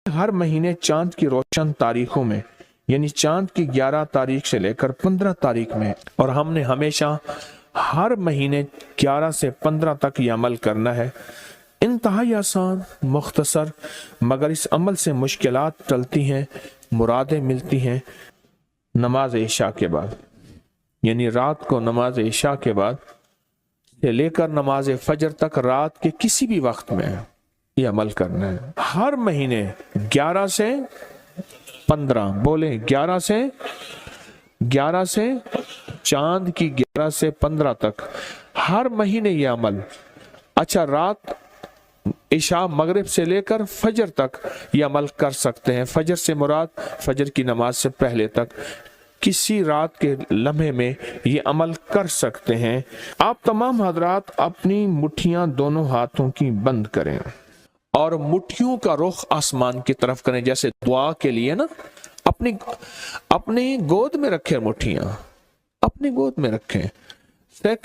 हर महीने चांद की रोशन तारीखों में, यानी चांद की 11 तारीख से लेकर 15 तारीख में, और हमने हमेशा हर महीने 11 से 15 तक ये अमल करना है। इंतहाई आसान, मुख्तसर, मगर इस अमल से मुश्किलात टलती हैं, मुरादें मिलती हैं। नमाज इशा के बाद, यानी रात को नमाज इशा के बाद से लेकर नमाज फजर तक रात के किसी भी वक्त में ये अमल करना है। हर महीने 11 से 15, बोले 11 से चांद की 11 से 15 तक हर महीने ये अमल। अच्छा, रात इशा मगरिब से लेकर फजर तक ये अमल कर सकते हैं। फजर से मुराद फजर की नमाज से पहले तक, किसी रात के लम्हे में ये अमल कर सकते हैं। आप तमाम हजरात अपनी मुट्ठियां दोनों हाथों की बंद करें और मुट्ठियों का रुख आसमान की तरफ करें, जैसे दुआ के लिए ना अपनी गोद में रखें, मुट्ठियां अपनी गोद में रखें।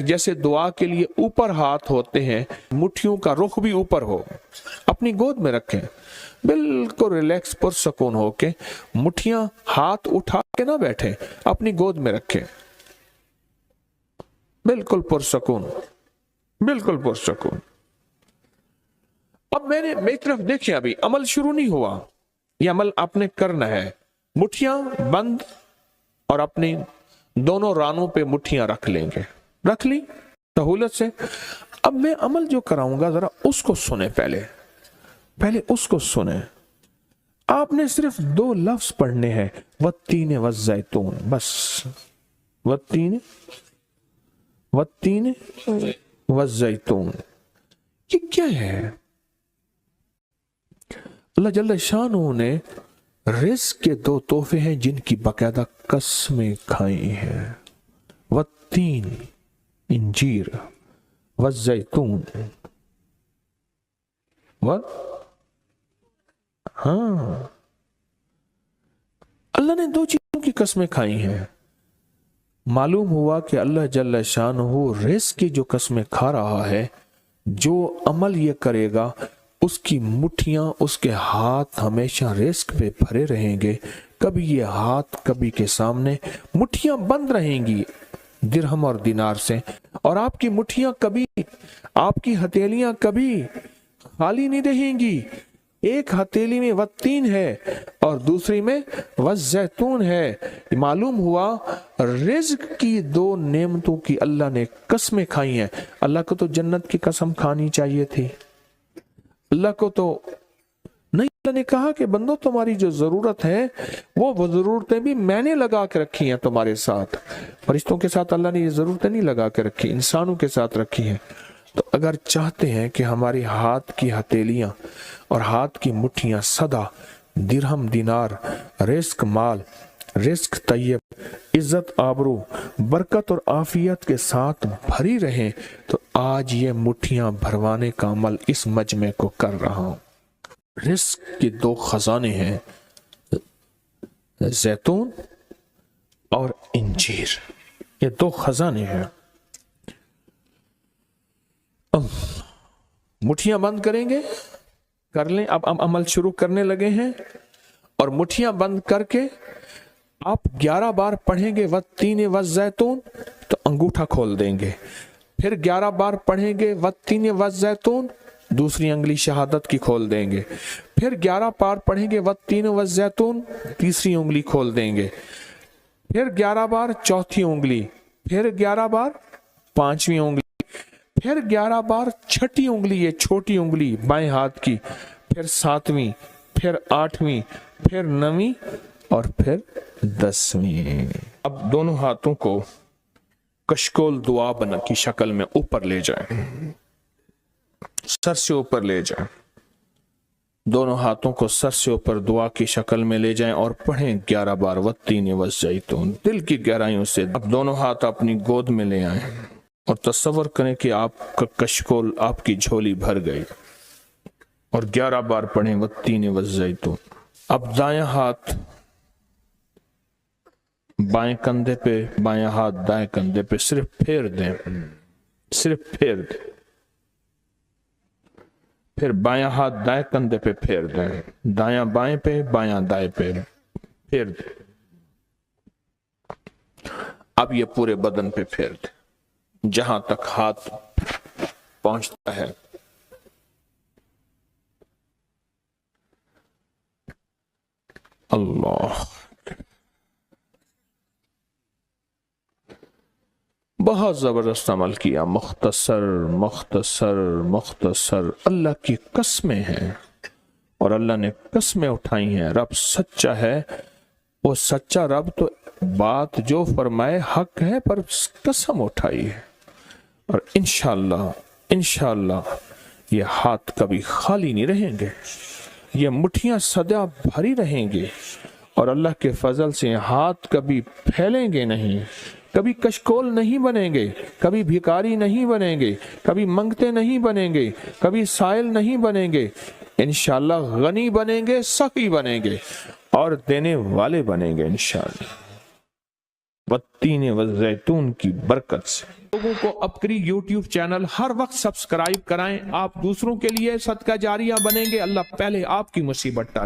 जैसे दुआ के लिए ऊपर हाथ होते हैं, मुट्ठियों का रुख भी ऊपर हो, अपनी गोद में रखें। बिल्कुल रिलैक्स पुरसकून होके, मुट्ठियां हाथ उठा के ना बैठे, अपनी गोद में रखें, बिल्कुल पुरसकून, बिल्कुल पुरसकून। अब मेरी तरफ देखिए, अभी अमल शुरू नहीं हुआ, यह अमल आपने करना है। मुट्ठियां बंद और अपनी दोनों रानों पे मुट्ठियां रख लेंगे, रख ली सहूलत से। अब मैं अमल जो कराऊंगा जरा उसको सुने, पहले उसको सुने। आपने सिर्फ 2 लफ्ज पढ़ने हैं, वत्तीन वज़ैतून, बस वत्तीन वज़ैतून। ये क्या है? अल्लाह जल्ल शानहू ने रिज़्क़ के 2 तोहफे हैं जिनकी बाकायदा कसमें खाई हैं। वत्तीन इंजीर, वज़ैतून, हाँ, अल्लाह ने 2 चीजों की कसमें खाई हैं। मालूम हुआ कि अल्लाह जल्ल शानहू रिज़्क़ की जो कसमें खा रहा है, जो अमल ये करेगा उसकी मुट्ठियां, उसके हाथ हमेशा रिज़्क़ पे भरे रहेंगे। कभी ये हाथ कभी के सामने, मुट्ठियां बंद रहेंगी दिरहम और दिनार से, और आपकी मुट्ठियां कभी, आपकी हथेलियां कभी खाली नहीं रहेंगी। एक हथेली में वत्तीन है और दूसरी में वज़ैतून है। मालूम हुआ रिज़्क़ की 2 नेमतों की अल्लाह ने कसमें खाई हैं। अल्लाह को तो जन्नत की कसम खानी चाहिए थी, अल्लाह को तो नहीं। अल्लाह ने कहा कि बंदो, तुम्हारी जो जरूरत है वो जरूरतें भी मैंने लगा के रखी हैं तुम्हारे साथ। फरिश्तों के साथ अल्लाह ने ये जरूरतें नहीं लगा के रखी, इंसानों के साथ रखी हैं। तो अगर चाहते हैं कि हमारी हाथ की हथेलियां और हाथ की मुट्ठियां सदा दिरहम, दिनार, रिज़्क़ माल, रिज़्क़ तैयब, इज्जत, आबरू, बरकत और आफियत के साथ भरी रहें, तो आज ये मुट्ठियां भरवाने का अमल इस मजमे को कर रहा हूं। रिज़्क़ के 2 खजाने हैं, जैतून और इंजीर, ये 2 खजाने हैं। मुट्ठियां बंद करेंगे, कर लें। अब अमल शुरू करने लगे हैं, और मुट्ठियां बंद करके आप 11 बार पढ़ेंगे वत्तीन वज़ैतून, तो अंगूठा खोल देंगे। फिर 11 बार पढ़ेंगे वत्तीन वज़ैतून, दूसरी अंगुली शहादत की खोल देंगे। फिर 11 बार पढ़ेंगे वत्तीन वज़ैतून, तीसरी उंगली खोल देंगे। फिर 11 बार चौथी उंगली, फिर 11 बार पांचवी उंगली, फिर 11 बार छठी उंगली, ये छोटी उंगली बाएं हाथ की, फिर 7वीं, फिर 8वीं, फिर 9वीं और फिर 10वीं। अब दोनों हाथों को कशकोल दुआ बना की शक्ल में ऊपर ले जाएं, सर से ऊपर ले जाएं। दोनों हाथों को सर से ऊपर दुआ की शक्ल में ले जाएं और पढ़ें 11 बार वत्तीन वज़ैतून, दिल की गहराइयों से। अब दोनों हाथ अपनी गोद में ले आएं और तसव्वुर करें कि आपका कशकोल, आपकी झोली भर गई, और 11 बार पढ़ें वत्तीन वज़ैतून। अब दायां हाथ बाएं कंधे पे, बायां हाथ दाएं कंधे पे, सिर्फ फेर दें, सिर्फ फेर दें। پھر بایاں ہاتھ دائیں کندھے پہ پھیر دیں، دایاں بائیں پہ، بایاں دائیں پہ پھیر دیں۔ اب یہ پورے بدن پہ پھیر دیں جہاں تک ہاتھ پہنچتا ہے۔ اللہ، بہت زبردست عمل کیا، مختصر مختصر مختصر۔ اللہ کی قسمیں ہیں اور اللہ نے قسمیں اٹھائی ہیں۔ رب سچا ہے، وہ سچا رب تو بات جو فرمائے حق ہے، پر قسم اٹھائی ہے۔ اور انشاءاللہ یہ ہاتھ کبھی خالی نہیں رہیں گے، یہ مٹھیاں سدا بھری رہیں گے، اور اللہ کے فضل سے ہاتھ کبھی پھیلیں گے نہیں، کبھی کشکول نہیں بنیں گے، کبھی بھکاری نہیں بنیں گے، کبھی منگتے نہیں بنیں گے، کبھی سائل نہیں بنیں گے، انشاءاللہ غنی بنیں گے، سخی بنیں گے اور دینے والے بنیں گے انشاءاللہ، والتین والزیتون کی برکت سے۔ لوگوں کو اپکری یوٹیوب چینل ہر وقت سبسکرائب کرائیں، آپ دوسروں کے لیے صدقہ جاریہ بنیں گے، اللہ پہلے آپ کی مصیبت ٹالے۔